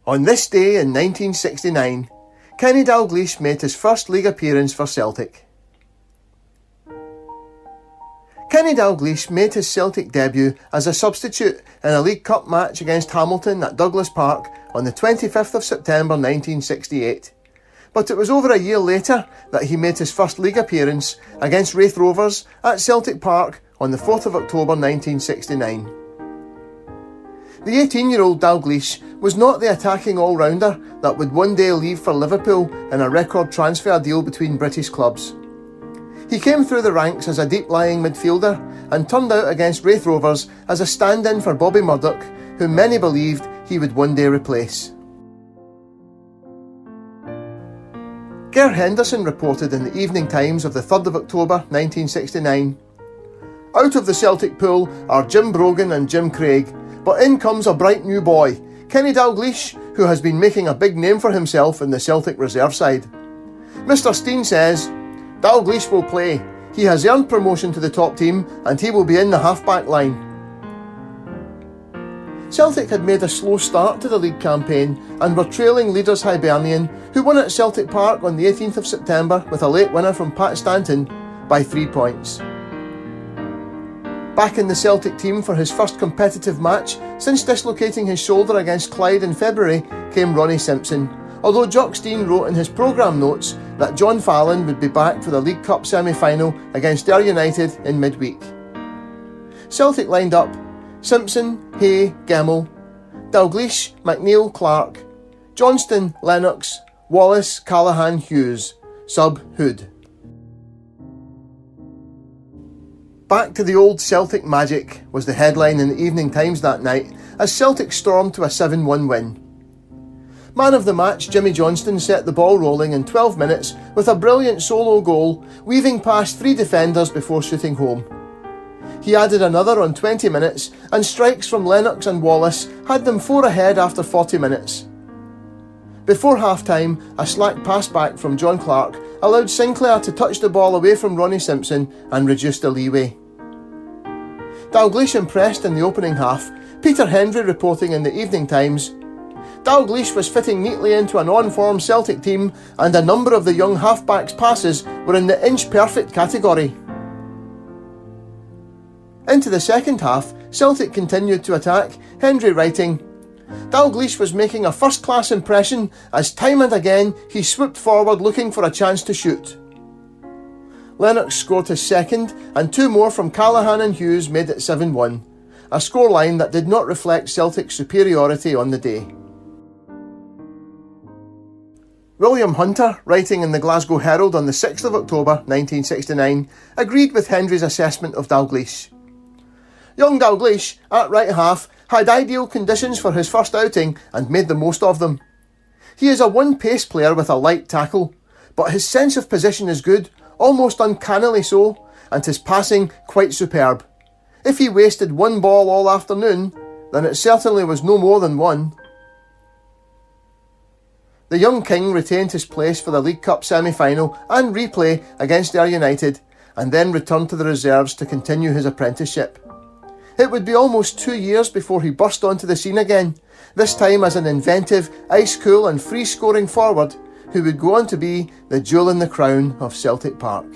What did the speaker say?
On this day in 1969, Kenny Dalglish made his first league appearance for Celtic. Kenny Dalglish made his Celtic debut as a substitute in a League Cup match against Hamilton at Douglas Park on the 25th of September 1968. But it was over a year later that he made his first league appearance against Raith Rovers at Celtic Park on the 4th of October 1969. The 18-year-old Dalglish was not the attacking all-rounder that would one day leave for Liverpool in a record transfer deal between British clubs. He came through the ranks as a deep-lying midfielder and turned out against Raith Rovers as a stand-in for Bobby Murdoch, whom many believed he would one day replace. Ger Henderson reported in the Evening Times of the 3rd of October 1969, "Out of the Celtic pool are Jim Brogan and Jim Craig, but in comes a bright new boy, Kenny Dalglish, who has been making a big name for himself in the Celtic reserve side. Mr Steen says, Dalglish will play. He has earned promotion to the top team and he will be in the half-back line." Celtic had made a slow start to the league campaign and were trailing leaders Hibernian, who won at Celtic Park on the 18th of September with a late winner from Pat Stanton by 3 points. Back in the Celtic team for his first competitive match since dislocating his shoulder against Clyde in February came Ronnie Simpson, although Jock Stein wrote in his programme notes that John Fallon would be back for the League Cup semi-final against Ayr United in midweek. Celtic lined up Simpson, Hay, Gemmell, Dalglish, McNeil, Clark, Johnston, Lennox, Wallace, Callaghan, Hughes, sub Hood. "Back to the old Celtic magic" was the headline in the Evening Times that night as Celtic stormed to a 7-1 win. Man of the match Jimmy Johnston set the ball rolling in 12 minutes with a brilliant solo goal, weaving past 3 defenders before shooting home. He added another on 20 minutes, and strikes from Lennox and Wallace had them 4 ahead after 40 minutes. Before half-time, a slack pass back from John Clark allowed Sinclair to touch the ball away from Ronnie Simpson and reduce the leeway. Dalglish impressed in the opening half. Peter Hendry reporting in the Evening Times, "Dalglish was fitting neatly into an on-form Celtic team and a number of the young half-backs' passes were in the inch-perfect category." Into the second half, Celtic continued to attack, Hendry writing, "Dalglish was making a first-class impression as time and again he swooped forward looking for a chance to shoot." Lennox scored his second, and 2 more from Callaghan and Hughes made it 7-1, a scoreline that did not reflect Celtic's superiority on the day. William Hunter, writing in the Glasgow Herald on the 6th of October 1969, agreed with Hendry's assessment of Dalglish. "Young Dalglish, at right half, had ideal conditions for his first outing and made the most of them. He is a one-pace player with a light tackle, but his sense of position is good, almost uncannily so, and his passing quite superb. If he wasted 1 ball all afternoon, then it certainly was no more than 1. The young king retained his place for the League Cup semi-final and replay against Ayr United, and then returned to the reserves to continue his apprenticeship. It would be almost 2 years before he burst onto the scene again, this time as an inventive, ice-cool and free-scoring forward who would go on to be the jewel in the crown of Celtic Park.